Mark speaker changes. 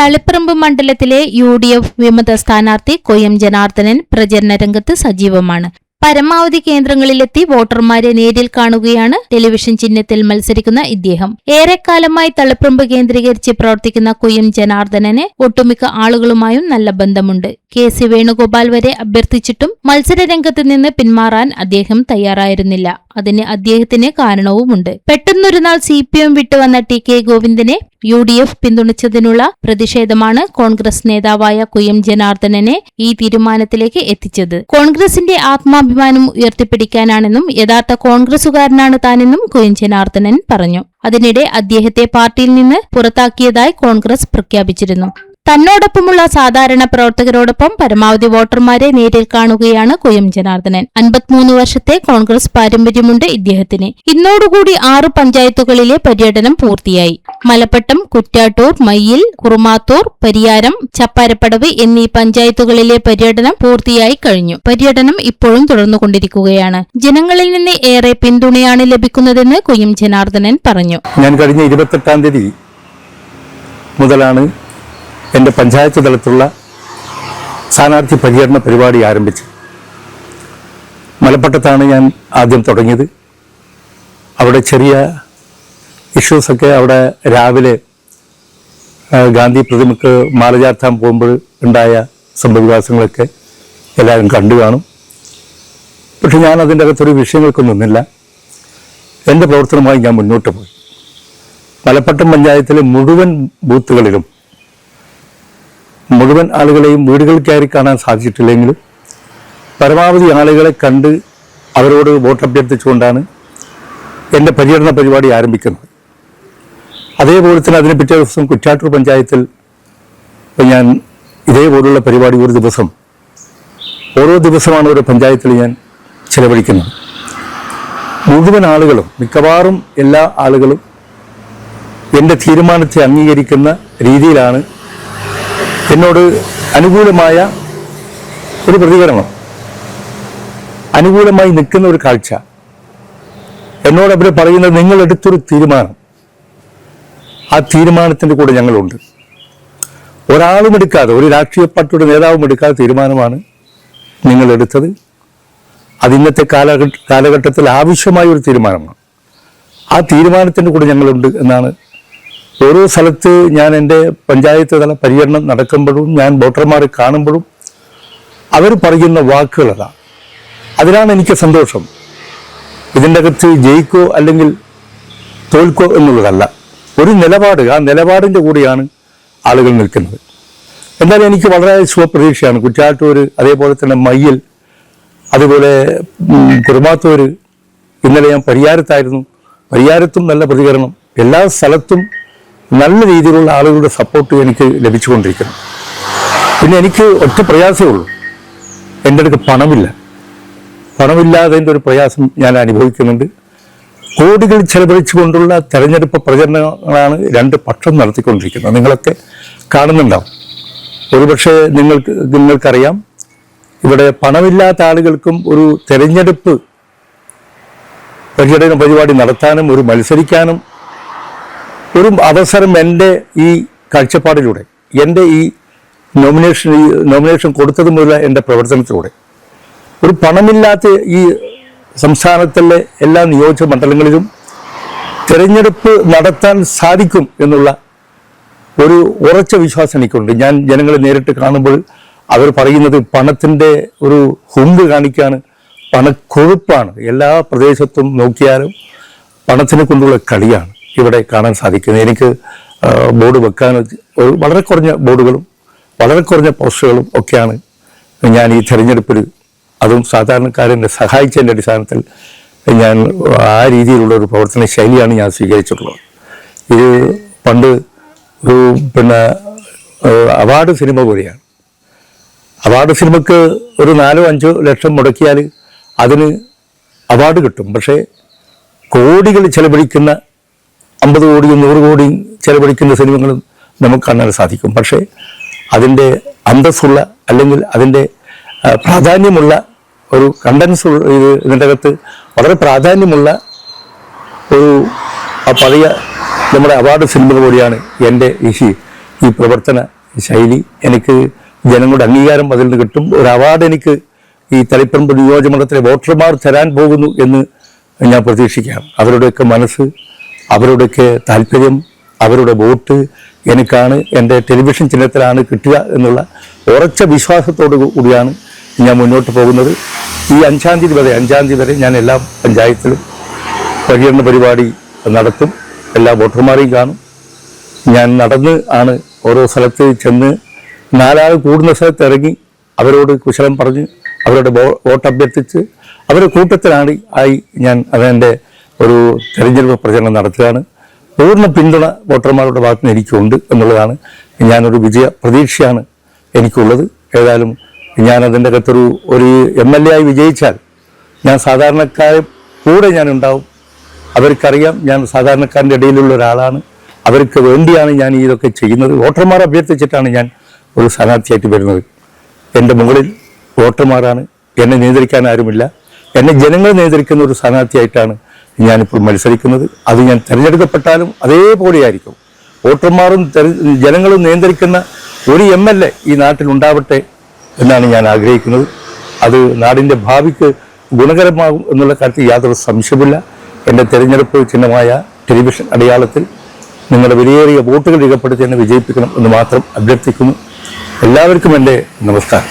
Speaker 1: തളിപ്പറമ്പ് മണ്ഡലത്തിലെ UDF വിമത സ്ഥാനാർത്ഥി കൊയ്യം ജനാർദ്ദനൻ പ്രചരണ രംഗത്ത് സജീവമാണ്. പരമാവധി കേന്ദ്രങ്ങളിലെത്തി വോട്ടർമാരെ നേരിൽ കാണുകയാണ് ടെലിവിഷൻ ചിഹ്നത്തിൽ മത്സരിക്കുന്ന ഇദ്ദേഹം. ഏറെക്കാലമായി തളിപ്പറമ്പ് കേന്ദ്രീകരിച്ച് പ്രവർത്തിക്കുന്ന കൊയ്യം ജനാർദ്ദനന് ഒട്ടുമിക്ക ആളുകളുമായും നല്ല ബന്ധമുണ്ട്. KC വേണുഗോപാൽ വരെ അഭ്യർത്ഥിച്ചിട്ടും മത്സരരംഗത്ത് നിന്ന് പിന്മാറാൻ അദ്ദേഹം തയ്യാറായിരുന്നില്ല. അതിന് അദ്ദേഹത്തിന് കാരണവുമുണ്ട്. പെട്ടെന്നൊരു നാൾ CPM വിട്ടുവന്ന TK ഗോവിന്ദനെ UDF പിന്തുണച്ചതിനുള്ള പ്രതിഷേധമാണ് കോൺഗ്രസ് നേതാവായ കൊയ്യം ജനാർദ്ദനനെ ഈ തീരുമാനത്തിലേക്ക് എത്തിച്ചത്. കോൺഗ്രസിന്റെ ആത്മാഭിമാനം ഉയർത്തിപ്പിടിക്കാനാണെന്നും യഥാർത്ഥ കോൺഗ്രസുകാരനാണ് താനെന്നും കൊയ്യം ജനാർദ്ദനൻ പറഞ്ഞു. അതിനിടെ അദ്ദേഹത്തെ പാർട്ടിയിൽ നിന്ന് പുറത്താക്കിയതായി കോൺഗ്രസ് പ്രഖ്യാപിച്ചിരുന്നു. തന്നോടൊപ്പമുള്ള സാധാരണ പ്രവർത്തകരോടൊപ്പം പരമാവധി വോട്ടർമാരെ നേരിൽ കാണുകയാണ് കൊയ്യം ജനാർദ്ദനൻ. 53 വർഷത്തെ കോൺഗ്രസ് പാരമ്പര്യമുണ്ട് ഇദ്ദേഹത്തിന്. ഇന്നോടുകൂടി 6 പഞ്ചായത്തുകളിലെ പര്യടനം പൂർത്തിയായി. മലപ്പട്ടം, കുറ്റ്യാട്ടൂർ, മയ്യിൽ, കുറുമാത്തൂർ, പരിയാരം, ചപ്പാരപ്പടവ് എന്നീ പഞ്ചായത്തുകളിലെ പര്യടനം പൂർത്തിയായി കഴിഞ്ഞു. പര്യടനം ഇപ്പോഴും തുടർന്നുകൊണ്ടിരിക്കുകയാണ്. ജനങ്ങളിൽ നിന്ന് ഏറെ പിന്തുണയാണ് ലഭിക്കുന്നതെന്ന് കൊയ്യം ജനാർദ്ദനൻ പറഞ്ഞു.
Speaker 2: ഞാൻ കഴിഞ്ഞ 28-ാം തീയതി മുതലാണ് എൻ്റെ പഞ്ചായത്ത് തലത്തിലുള്ള സ്ഥാനാർത്ഥി പര്യടന പരിപാടി ആരംഭിച്ചു. മലപ്പട്ടത്താണ് ഞാൻ ആദ്യം തുടങ്ങിയത്. അവിടെ ചെറിയ ഇഷ്യൂസൊക്കെ അവിടെ രാവിലെ ഗാന്ധി പ്രതിമക്ക് മാല ചാർത്താൻ പോകുമ്പോൾ ഉണ്ടായ സംഭവവികാസങ്ങളൊക്കെ എല്ലാവരും കണ്ടു കാണും. പക്ഷെ ഞാൻ അതിൻ്റെ അകത്തൊരു വിഷയങ്ങൾക്കൊന്നും നിന്നില്ല. എൻ്റെ പ്രവർത്തനമായി ഞാൻ മുന്നോട്ട് പോയി. മലപ്പട്ടം പഞ്ചായത്തിലെ മുഴുവൻ ബൂത്തുകളിലും മുഴുവൻ ആളുകളെയും വീടുകൾ കയറി കാണാൻ സാധിച്ചിട്ടില്ലെങ്കിലും പരമാവധി ആളുകളെ കണ്ട് അവരോട് വോട്ട് അഭ്യർത്ഥിച്ചുകൊണ്ടാണ് എൻ്റെ പര്യടന പരിപാടി ആരംഭിക്കുന്നത്. അതേപോലെ തന്നെ അതിന് പിറ്റേ ദിവസം കുറ്റ്യാട്ടൂർ പഞ്ചായത്തിൽ ഞാൻ ഇതേപോലുള്ള പരിപാടി ഓരോ ദിവസമാണ് ഒരു പഞ്ചായത്തിൽ ഞാൻ ചെലവഴിക്കുന്നത്. മുഴുവൻ ആളുകളും, മിക്കവാറും എല്ലാ ആളുകളും എൻ്റെ തീരുമാനത്തെ അംഗീകരിക്കുന്ന രീതിയിലാണ് എന്നോട് അനുകൂലമായ ഒരു പ്രതികരണം, അനുകൂലമായി നിൽക്കുന്ന ഒരു കാഴ്ച. എന്നോട് അവർ പറയുന്നത്, നിങ്ങൾ എടുത്തൊരു തീരുമാനം, ആ തീരുമാനത്തിൻ്റെ കൂടെ ഞങ്ങളുണ്ട്. ഒരാളും എടുക്കാതെ, ഒരു രാഷ്ട്രീയ പാർട്ടിയുടെ നേതാവും എടുക്കാതെ തീരുമാനമാണ് നിങ്ങൾ എടുത്തത്. അത് ഇന്നത്തെ കാലഘട്ടത്തിൽ ആവശ്യമായ ഒരു തീരുമാനമാണ്. ആ തീരുമാനത്തിൻ്റെ കൂടെ ഞങ്ങളുണ്ട് എന്നാണ്. ഓരോ സ്ഥലത്ത് ഞാൻ എൻ്റെ പഞ്ചായത്ത് തല പര്യടനം നടക്കുമ്പോഴും ഞാൻ വോട്ടർമാരെ കാണുമ്പോഴും അവർ പറയുന്ന വാക്കുകളതാണ്. അതിലാണ് എനിക്ക് സന്തോഷം. ഇതിൻ്റെ അകത്ത് ജയിക്കോ അല്ലെങ്കിൽ തോൽക്കോ എന്നുള്ളതല്ല, ഒരു നിലപാട്, ആ നിലപാടിൻ്റെ കൂടെയാണ് ആളുകൾ നിൽക്കുന്നത്. എന്തായാലും എനിക്ക് വളരെ ശുഭപ്രതീക്ഷയാണ്. കുറ്റ്യാട്ടൂർ, അതേപോലെ തന്നെ മയ്യിൽ, അതുപോലെ കുറുമാത്തൂർ, ഇന്നലെ ഞാൻ പരിയാരത്തായിരുന്നു. പരിയാരത്തും നല്ല പ്രതികരണം. എല്ലാ സ്ഥലത്തും നല്ല രീതിയിലുള്ള ആളുകളുടെ സപ്പോർട്ട് എനിക്ക് ലഭിച്ചുകൊണ്ടിരിക്കുന്നു. പിന്നെ എനിക്ക് ഒറ്റ പ്രയാസമേ ഉള്ളൂ, എൻ്റെ അടുത്ത് പണമില്ലാതെ ഒരു പ്രയാസം ഞാൻ അനുഭവിക്കുന്നുണ്ട്. കോടികൾ ചെലവഴിച്ചുകൊണ്ടുള്ള തെരഞ്ഞെടുപ്പ് പ്രചരണങ്ങളാണ് രണ്ട് പക്ഷം നടത്തിക്കൊണ്ടിരിക്കുന്നത്. നിങ്ങളൊക്കെ കാണുന്നുണ്ടാവും. ഒരുപക്ഷെ നിങ്ങൾക്കറിയാം, ഇവിടെ പണമില്ലാത്ത ആളുകൾക്കും ഒരു തെരഞ്ഞെടുപ്പ് പര്യടന പരിപാടി നടത്താനും ഒരു മത്സരിക്കാനും ഒരു അവസരം എൻ്റെ ഈ കാഴ്ചപ്പാടിലൂടെ, എൻ്റെ ഈ നോമിനേഷൻ കൊടുത്തത് മുതൽ എൻ്റെ പ്രവർത്തനത്തിലൂടെ, ഒരു പണമില്ലാത്ത ഈ സംസ്ഥാനത്തിലെ എല്ലാ നിയോജക മണ്ഡലങ്ങളിലും തിരഞ്ഞെടുപ്പ് നടത്താൻ സാധിക്കും എന്നുള്ള ഒരു ഉറച്ച വിശ്വാസം എനിക്കുണ്ട്. ഞാൻ ജനങ്ങളെ നേരിട്ട് കാണുമ്പോൾ അവർ പറയുന്നത് പണത്തിൻ്റെ ഒരു ഹുങ്ക് കാണിക്കാണ്, പണക്കൊഴുപ്പാണ്. എല്ലാ പ്രദേശത്തും നോക്കിയാലും പണത്തിനെ കൊണ്ടുള്ള കളിയാണ് ഇവിടെ കാണാൻ സാധിക്കുന്നത്. എനിക്ക് ബോർഡ് വെക്കാൻ വളരെ കുറഞ്ഞ ബോർഡുകളും വളരെ കുറഞ്ഞ പോസ്റ്ററുകളും ഒക്കെയാണ് ഞാൻ ഈ തെരഞ്ഞെടുപ്പിൽ, അതും സാധാരണക്കാരനെ സഹായിച്ചതിൻ്റെ അടിസ്ഥാനത്തിൽ ഞാൻ ആ രീതിയിലുള്ള ഒരു പ്രവർത്തന ശൈലിയാണ് ഞാൻ സ്വീകരിച്ചിട്ടുള്ളത്. ഇത് പണ്ട് ഒരു അവാർഡ് സിനിമ പോലെയാണ്. അവാർഡ് സിനിമക്ക് ഒരു 4-5 ലക്ഷം മുടക്കിയാൽ അതിന് അവാർഡ് കിട്ടും. പക്ഷേ കോടികൾ ചെലവഴിക്കുന്ന 50 കോടിയും 100 കോടിയും ചെലവഴിക്കുന്ന സിനിമകളും നമുക്ക് കാണാൻ സാധിക്കും. പക്ഷേ അതിൻ്റെ അന്തസ്സുള്ള, അല്ലെങ്കിൽ അതിൻ്റെ പ്രാധാന്യമുള്ള ഒരു കണ്ടൻസ്, ഇതിൻ്റെ അകത്ത് വളരെ പ്രാധാന്യമുള്ള ഒരു പഴയ നമ്മുടെ അവാർഡ് സിനിമ കൂടിയാണ് എൻ്റെ ഈ പ്രവർത്തന ശൈലി. എനിക്ക് ജനങ്ങളുടെ അംഗീകാരം അതിൽ നിന്ന് കിട്ടും. ഒരു അവാർഡ് എനിക്ക് ഈ തളിപ്പറമ്പ് നിയോജകമണ്ഡലത്തിലെ വോട്ടർമാർ തരാൻ പോകുന്നു എന്ന് ഞാൻ പ്രതീക്ഷിക്കുകയാണ്. അവരുടെയൊക്കെ മനസ്സ്, അവരുടെയൊക്കെ താല്പര്യം, അവരുടെ വോട്ട് എനിക്കാണ്, എൻ്റെ ടെലിവിഷൻ ചിഹ്നത്തിലാണ് കിട്ടുക എന്നുള്ള ഉറച്ച വിശ്വാസത്തോടു കൂടിയാണ് ഞാൻ മുന്നോട്ട് പോകുന്നത്. ഈ 5-ാം തീയതി വരെ ഞാൻ എല്ലാ പഞ്ചായത്തിലും പര്യടന പരിപാടി നടത്തും. എല്ലാ വോട്ടർമാരെയും കാണും. ഞാൻ നടന്ന് ആണ് ഓരോ സ്ഥലത്ത് ചെന്ന് 4 ആൾ കൂടുന്ന സ്ഥലത്ത് ഇറങ്ങി അവരോട് കുശലം പറഞ്ഞ് അവരുടെ വോട്ട് അഭ്യർത്ഥിച്ച് അവരുടെ കൂട്ടത്തിലാണ് ഞാൻ അതെൻ്റെ ഒരു തെരഞ്ഞെടുപ്പ് പ്രചരണം നടത്തുകയാണ്. പൂർണ്ണ പിന്തുണ വോട്ടർമാരുടെ ഭാഗത്ത് നിന്ന് എനിക്കുണ്ട് എന്നുള്ളതാണ്. ഞാനൊരു വിജയ പ്രതീക്ഷയാണ് എനിക്കുള്ളത്. ഏതായാലും ഞാൻ അതിൻ്റെ അകത്തൊരു MLA ആയി വിജയിച്ചാൽ ഞാൻ സാധാരണക്കാരെ കൂടെ ഞാൻ ഉണ്ടാവും. അവർക്കറിയാം ഞാൻ സാധാരണക്കാരൻ്റെ ഇടയിലുള്ള ഒരാളാണ്. അവർക്ക് വേണ്ടിയാണ് ഞാൻ ഇതൊക്കെ ചെയ്യുന്നത്. വോട്ടർമാർ അഭ്യർത്ഥിച്ചിട്ടാണ് ഞാൻ ഒരു സ്ഥാനാർത്ഥിയായിട്ട് വരുന്നത്. എൻ്റെ മുകളിൽ വോട്ടർമാരാണ്. എന്നെ നിയന്ത്രിക്കാൻ ആരുമില്ല. എന്നെ ജനങ്ങൾ നിയന്ത്രിക്കുന്ന ഒരു സ്ഥാനാർത്ഥിയായിട്ടാണ് ഞാനിപ്പോൾ മത്സരിക്കുന്നത്. അത് ഞാൻ തിരഞ്ഞെടുക്കപ്പെട്ടാലും അതേപോലെയായിരിക്കും. വോട്ടർമാരും ജനങ്ങളും നിയന്ത്രിക്കുന്ന ഒരു MLA ഈ നാട്ടിലുണ്ടാവട്ടെ എന്നാണ് ഞാൻ ആഗ്രഹിക്കുന്നത്. അത് നാടിൻ്റെ ഭാവിക്ക് ഗുണകരമാകും എന്നുള്ള കാര്യത്തിൽ യാതൊരു സംശയമില്ല. എൻ്റെ തിരഞ്ഞെടുപ്പ് ചിഹ്നമായ ടെലിവിഷൻ അടയാളത്തിൽ നിങ്ങളുടെ വിലയേറിയ വോട്ടുകൾ രേഖപ്പെടുത്തി എന്നെ വിജയിപ്പിക്കണം എന്ന് മാത്രം അഭ്യർത്ഥിക്കുന്നു. എല്ലാവർക്കും എൻ്റെ നമസ്കാരം.